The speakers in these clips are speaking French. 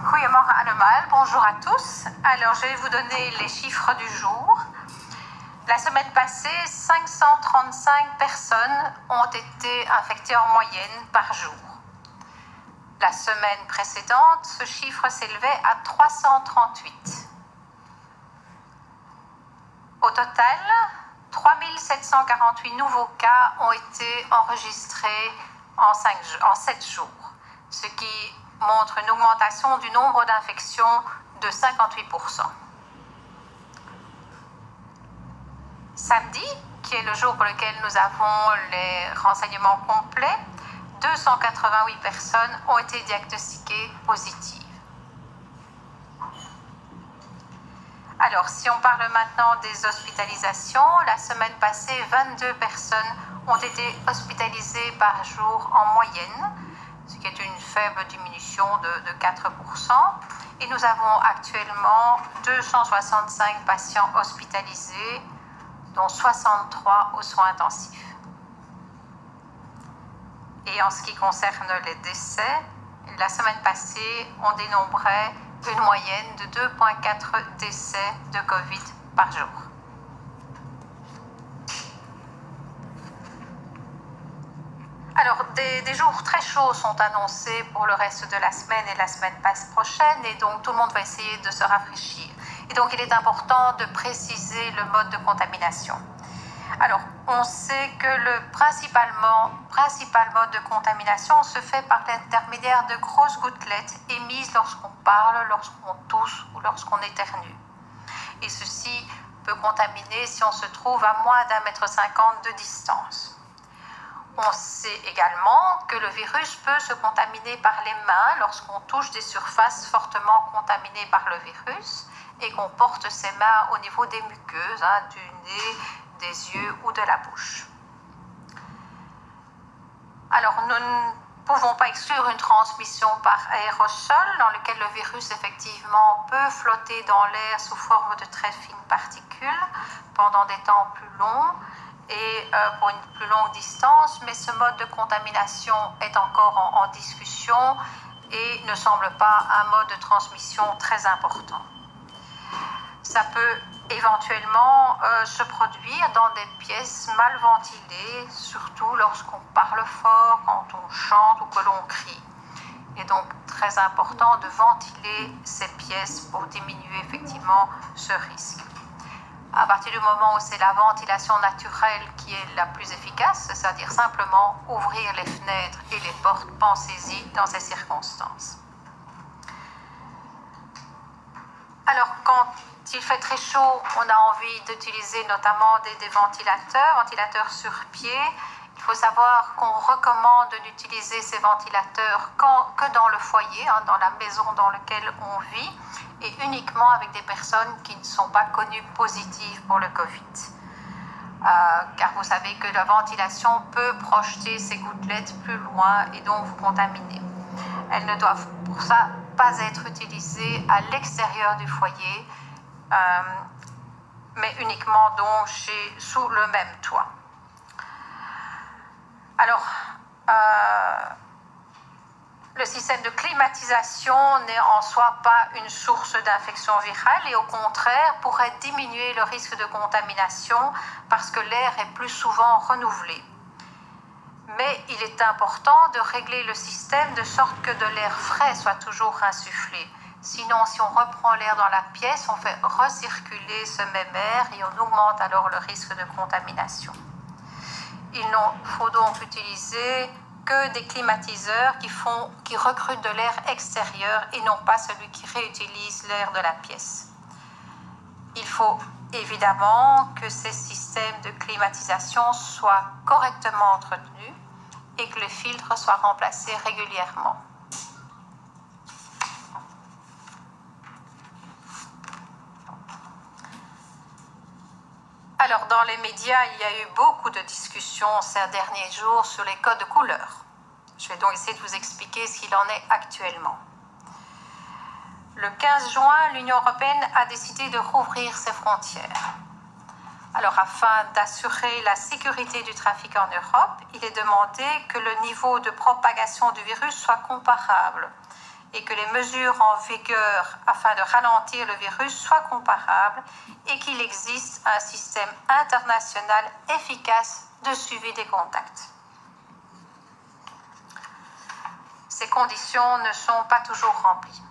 Goedemorgen allemaal, bonjour à tous. Alors, je vais vous donner les chiffres du jour. La semaine passée, 535 personnes ont été infectées en moyenne par jour. La semaine précédente, ce chiffre s'élevait à 338. Au total, 3748 nouveaux cas ont été enregistrés en 7 jours, ce qui montre une augmentation du nombre d'infections de 58%. Samedi, qui est le jour pour lequel nous avons les renseignements complets, 288 personnes ont été diagnostiquées positives. Alors, si on parle maintenant des hospitalisations, la semaine passée, 22 personnes ont été hospitalisées par jour en moyenne, ce qui est une faible diminution de 4%. Et nous avons actuellement 265 patients hospitalisés, dont 63 aux soins intensifs. Et en ce qui concerne les décès, la semaine passée, on dénombrait une moyenne de 2,4 décès de Covid par jour. Alors, des jours très chauds sont annoncés pour le reste de la semaine et la semaine prochaine, et donc tout le monde va essayer de se rafraîchir. Et donc, il est important de préciser le mode de contamination. Alors, on sait que le principal mode de contamination se fait par l'intermédiaire de grosses gouttelettes émises lorsqu'on parle, lorsqu'on tousse ou lorsqu'on éternue. Et ceci peut contaminer si on se trouve à moins d'1,50 m de distance. On sait également que le virus peut se contaminer par les mains lorsqu'on touche des surfaces fortement contaminées par le virus et qu'on porte ses mains au niveau des muqueuses, du nez, des yeux ou de la bouche. Alors, nous ne pouvons pas exclure une transmission par aérosol dans lequel le virus effectivement peut flotter dans l'air sous forme de très fines particules pendant des temps plus longs et pour une plus longue distance, mais ce mode de contamination est encore en discussion et ne semble pas un mode de transmission très important. Ça peut éventuellement se produire dans des pièces mal ventilées, surtout lorsqu'on parle fort, quand on chante ou que l'on crie. Il est donc très important de ventiler ces pièces pour diminuer effectivement ce risque. À partir du moment où c'est la ventilation naturelle qui est la plus efficace, c'est-à-dire simplement ouvrir les fenêtres et les portes, pensez-y dans ces circonstances. Alors, quand il fait très chaud, on a envie d'utiliser notamment des ventilateurs sur pied. Il faut savoir qu'on recommande d'utiliser ces ventilateurs que dans le foyer, dans la maison dans laquelle on vit, et uniquement avec des personnes qui ne sont pas connues positives pour le Covid. Car vous savez que la ventilation peut projeter ces gouttelettes plus loin et donc vous contaminer. Elles ne doivent pour ça pas être utilisées à l'extérieur du foyer, mais uniquement donc sous le même toit. Alors, le système de climatisation n'est en soi pas une source d'infection virale et au contraire pourrait diminuer le risque de contamination parce que l'air est plus souvent renouvelé. Mais il est important de régler le système de sorte que de l'air frais soit toujours insufflé. Sinon, si on reprend l'air dans la pièce, on fait recirculer ce même air et on augmente alors le risque de contamination. Il ne faut donc utiliser que des climatiseurs qui recrutent de l'air extérieur et non pas celui qui réutilise l'air de la pièce. Il faut évidemment que ces systèmes de climatisation soient correctement entretenus et que les filtres soient remplacés régulièrement. Alors, dans les médias, il y a eu beaucoup de discussions ces derniers jours sur les codes de couleur. Je vais donc essayer de vous expliquer ce qu'il en est actuellement. Le 15 juin, l'Union européenne a décidé de rouvrir ses frontières. Alors, afin d'assurer la sécurité du trafic en Europe, il est demandé que le niveau de propagation du virus soit comparable et que les mesures en vigueur afin de ralentir le virus soient comparables et qu'il existe un système international efficace de suivi des contacts. Ces conditions ne sont pas toujours remplies.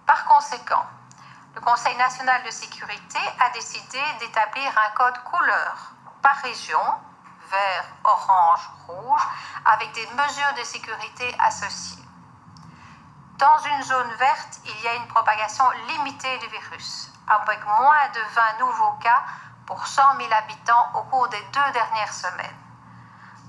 Par conséquent, le Conseil national de sécurité a décidé d'établir un code couleur par région, vert, orange, rouge, avec des mesures de sécurité associées. Dans une zone verte, il y a une propagation limitée du virus, avec moins de 20 nouveaux cas pour 100 000 habitants au cours des 2 dernières semaines.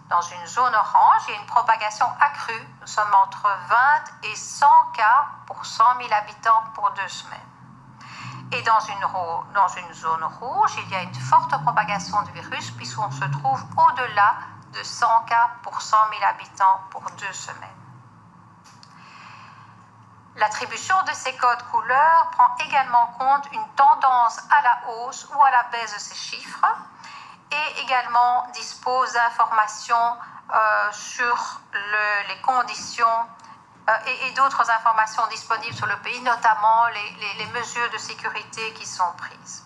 Dans une zone orange, il y a une propagation accrue. Nous sommes entre 20 et 100 cas pour 100 000 habitants pour 2 semaines. Et dans une zone rouge, il y a une forte propagation du virus puisqu'on se trouve au-delà de 100 cas pour 100 000 habitants pour 2 semaines. L'attribution de ces codes couleurs prend également compte une tendance à la hausse ou à la baisse de ces chiffres et également dispose d'informations sur les conditions et d'autres informations disponibles sur le pays, notamment les mesures de sécurité qui sont prises.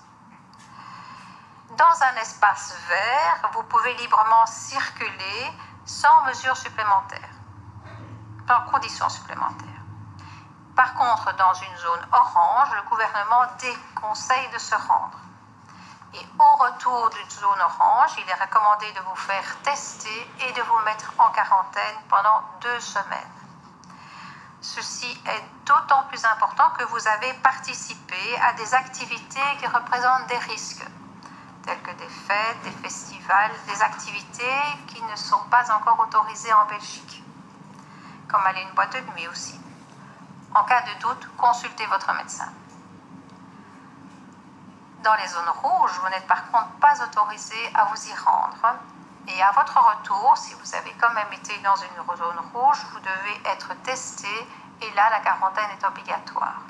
Dans un espace vert, vous pouvez librement circuler sans mesures supplémentaires, sans conditions supplémentaires. Par contre, dans une zone orange, le gouvernement déconseille de se rendre. Et au retour d'une zone orange, il est recommandé de vous faire tester et de vous mettre en quarantaine pendant 2 semaines. Ceci est d'autant plus important que vous avez participé à des activités qui représentent des risques, tels que des fêtes, des festivals, des activités qui ne sont pas encore autorisées en Belgique, comme aller à une boîte de nuit aussi. En cas de doute, consultez votre médecin. Dans les zones rouges, vous n'êtes par contre pas autorisé à vous y rendre. Et à votre retour, si vous avez quand même été dans une zone rouge, vous devez être testé et là, la quarantaine est obligatoire.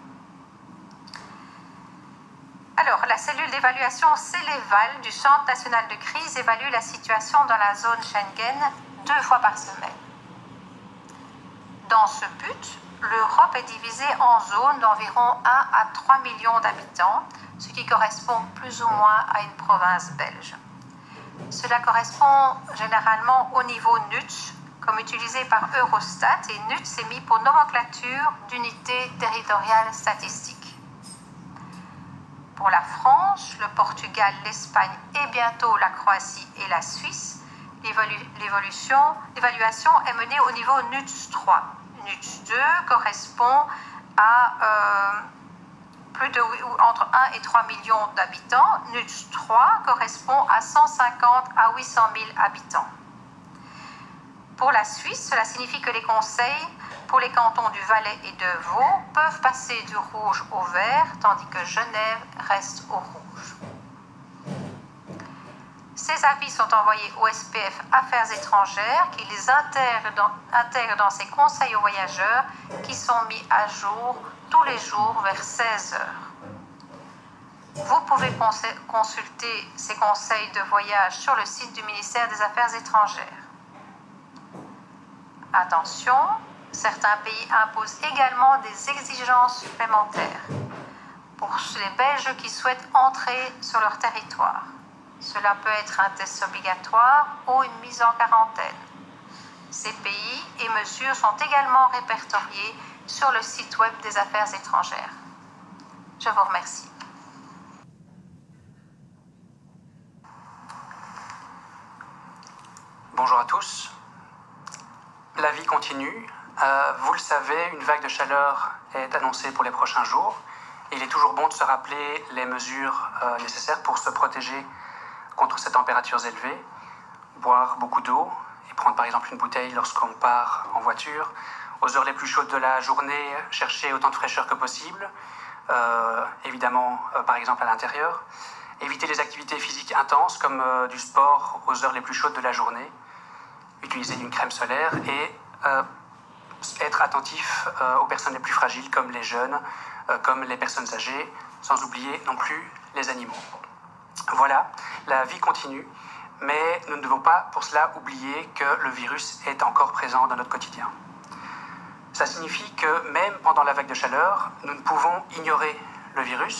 Alors, la cellule d'évaluation Céléval du Centre national de crise évalue la situation dans la zone Schengen 2 fois par semaine. Dans ce but, l'Europe est divisée en zones d'environ 1 à 3 millions d'habitants, ce qui correspond plus ou moins à une province belge. Cela correspond généralement au niveau NUTS, comme utilisé par Eurostat, et NUTS est mis pour nomenclature d'unité territoriale statistique. Pour la France, le Portugal, l'Espagne et bientôt la Croatie et la Suisse, l'évaluation est menée au niveau NUTS 3. NUTS 2 correspond à entre 1 et 3 millions d'habitants. NUTS 3 correspond à 150 à 800 000 habitants. Pour la Suisse, cela signifie que les conseils pour les cantons du Valais et de Vaud peuvent passer du rouge au vert, tandis que Genève reste au rouge. Ces avis sont envoyés au SPF Affaires étrangères qui les intègre dans ses conseils aux voyageurs qui sont mis à jour tous les jours vers 16 heures. Vous pouvez consulter ces conseils de voyage sur le site du ministère des Affaires étrangères. Attention, certains pays imposent également des exigences supplémentaires pour les Belges qui souhaitent entrer sur leur territoire. Cela peut être un test obligatoire ou une mise en quarantaine. Ces pays et mesures sont également répertoriés sur le site web des Affaires étrangères. Je vous remercie. Bonjour à tous. La vie continue. Vous le savez, une vague de chaleur est annoncée pour les prochains jours. Il est toujours bon de se rappeler les mesures nécessaires pour se protéger contre ces températures élevées. Boire beaucoup d'eau et prendre par exemple une bouteille lorsqu'on part en voiture. Aux heures les plus chaudes de la journée, chercher autant de fraîcheur que possible. Évidemment, par exemple à l'intérieur. Éviter les activités physiques intenses comme du sport aux heures les plus chaudes de la journée. Utiliser une crème solaire et être attentif aux personnes les plus fragiles comme les jeunes, comme les personnes âgées, sans oublier non plus les animaux. Voilà, la vie continue, mais nous ne devons pas pour cela oublier que le virus est encore présent dans notre quotidien. Ça signifie que même pendant la vague de chaleur, nous ne pouvons ignorer le virus.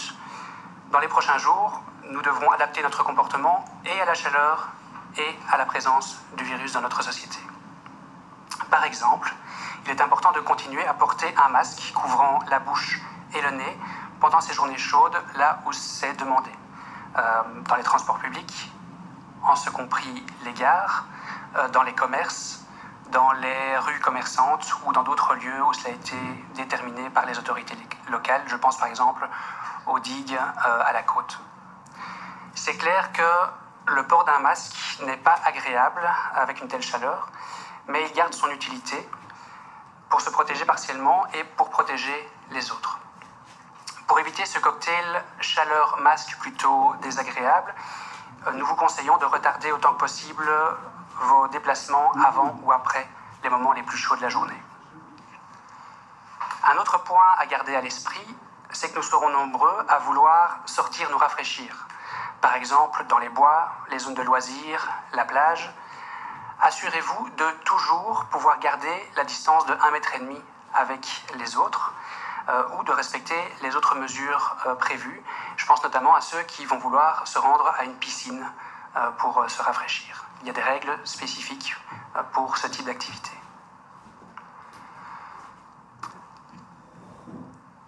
Dans les prochains jours, nous devrons adapter notre comportement et à la chaleur et à la présence du virus dans notre société. Par exemple, il est important de continuer à porter un masque couvrant la bouche et le nez pendant ces journées chaudes, là où c'est demandé. Dans les transports publics, en ce compris les gares, dans les commerces, dans les rues commerçantes ou dans d'autres lieux où cela a été déterminé par les autorités locales. Je pense par exemple aux digues à la côte. C'est clair que le port d'un masque n'est pas agréable avec une telle chaleur, mais il garde son utilité pour se protéger partiellement et pour protéger les autres. Pour éviter ce cocktail chaleur-masque plutôt désagréable, nous vous conseillons de retarder autant que possible vos déplacements avant ou après les moments les plus chauds de la journée. Un autre point à garder à l'esprit, c'est que nous serons nombreux à vouloir sortir nous rafraîchir. Par exemple, dans les bois, les zones de loisirs, la plage. Assurez-vous de toujours pouvoir garder la distance de 1,5 mètre avec les autres ou de respecter les autres mesures prévues. Je pense notamment à ceux qui vont vouloir se rendre à une piscine pour se rafraîchir. Il y a des règles spécifiques pour ce type d'activité.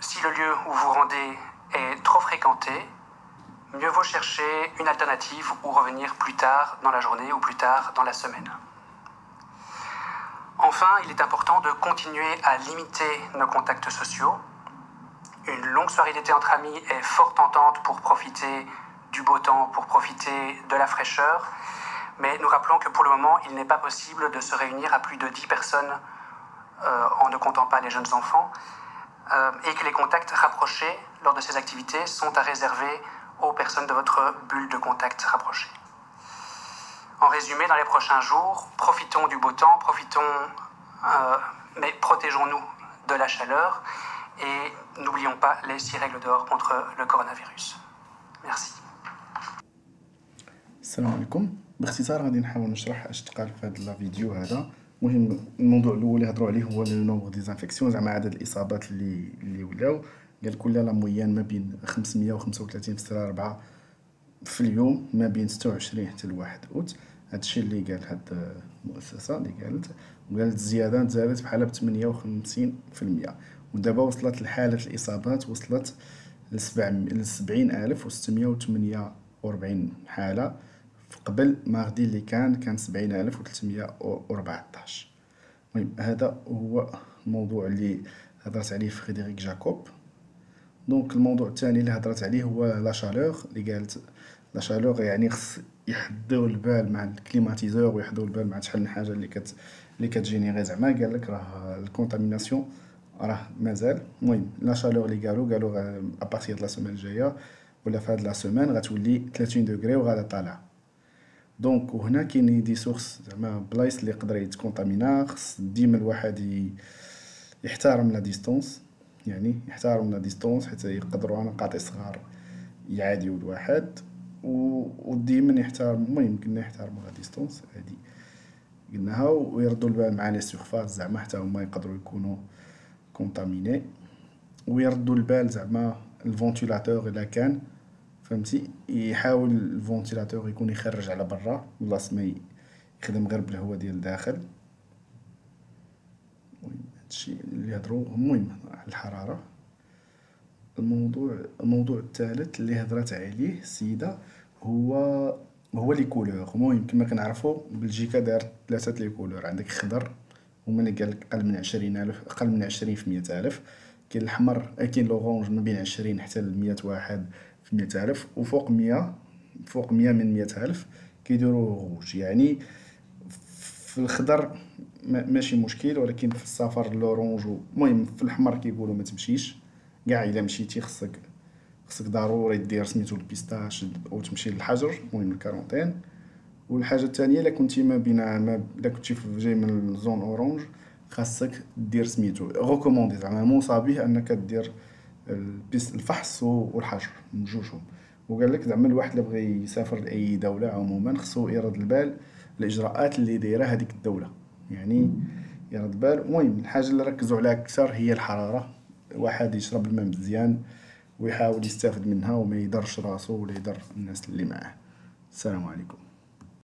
Si le lieu où vous rendez est trop fréquenté, mieux vaut chercher une alternative ou revenir plus tard dans la journée ou plus tard dans la semaine. Enfin, il est important de continuer à limiter nos contacts sociaux. Une longue soirée d'été entre amis est fort tentante pour profiter du beau temps, pour profiter de la fraîcheur, mais nous rappelons que pour le moment, il n'est pas possible de se réunir à plus de 10 personnes en ne comptant pas les jeunes enfants, et que les contacts rapprochés lors de ces activités sont à réserver aux personnes de votre bulle de contact rapprochée. En résumé, dans les prochains jours, profitons du beau temps, mais protégeons-nous de la chaleur et n'oublions pas les 6 règles d'or contre le coronavirus. Merci. السلام عليكم. باختصار غادي نحاول نشرح اش تقال في هذا الفيديو هذا. المهم الموضوع الاول اللي هضروا عليه هو لو نومبر ديزانفيكسيون، زعما عدد الاصابات اللي ولاو. قال كل لا مويان ما بين 535 في الساعه 4 في اليوم، ما بين 26 حتى ل 1 اوت. هادشي اللي قال هاد المؤسسه اللي قالت الزياده زادت بحال ب 58%، ودابا وصلت لحاله الاصابات وصلت ل 70648 حاله. قبل ماردي اللي كان 70314. المهم هذا هو الموضوع اللي هضرت عليه فريدريك جاكوب. دونك الموضوع الثاني اللي هضرت عليه هو لا شالور، اللي قالت لا شالور يعني خص يحضروا البال مع الكليماتيزور ويحضروا البال مع شحال من حاجه اللي كتجينيري. زعما قال لك راه الكونتاميناسيون راه مازال. المهم لا شالور اللي قالوا ابارتير د لا سيمين الجايه ولا في هاد لا سيمين غتولي 30 دوغري وغادا طالع. دونك وهنا كاين دي سورس زعما بلايص اللي يقدر يتكونطامينا. خص ديما الواحد يحترم لا ديستونس، يعني يحترم لا ديستونس حتى يقدروا نقاط صغار يعاديو الواحد، وديما يحترم. المهم قلنا يحترموا لا ديستونس هادي قلناها، ويردوا البال مع لي سيرفاس زعما حتى هما يقدروا يكونوا كونطاميني، ويردوا البال زعما الفونتيلاتور الا كان فهمتي يحاول الفونتيلاتور يكون يخرج على برا بلاص ما يخدم غير بالهواء ديال الداخل. المهم هادشي اللي هضروا. المهم على الحراره. الموضوع الثالث اللي هضرت عليه السيده هو لي كولور. المهم كما كنعرفوا بلجيكا دارت 3 لي كولور. عندك خضر هما اللي قال لك اقل من 20,000، اقل من 20 في 100,000. كاين الحمر، كاين لورانج ما بين 20 حتى ل 100 واحد في 100,000، وفوق 100 من 100,000 كيديروا روج. يعني في الخضر ماشي مشكل، ولكن في السفر لورانج. المهم في الحمر كيقولوا ما تمشيش كاع. الا مشيتي خصك ضروري دير سميتو البيستاش او تمشي للحجر، المهم الكارونتين. والحاجه الثانيه الا كنتي الا كنتي جاي من زون اورانج خاصك دير سميتو ريكوموندي، زعما موصى به انك دير الفحص والحجر من جوجهم. وقال لك زعما الواحد اللي بغى يسافر لاي دوله عموما خصو يرد البال الاجراءات اللي دايره هذيك الدوله. يعني يرد بال. المهم الحاجة اللي ركزوا عليها أكثر هي الحرارة، الواحد يشرب الماء مزيان ويحاول يستافد منها وما يضرش راسو ولا يضر الناس اللي معاه. السلام عليكم.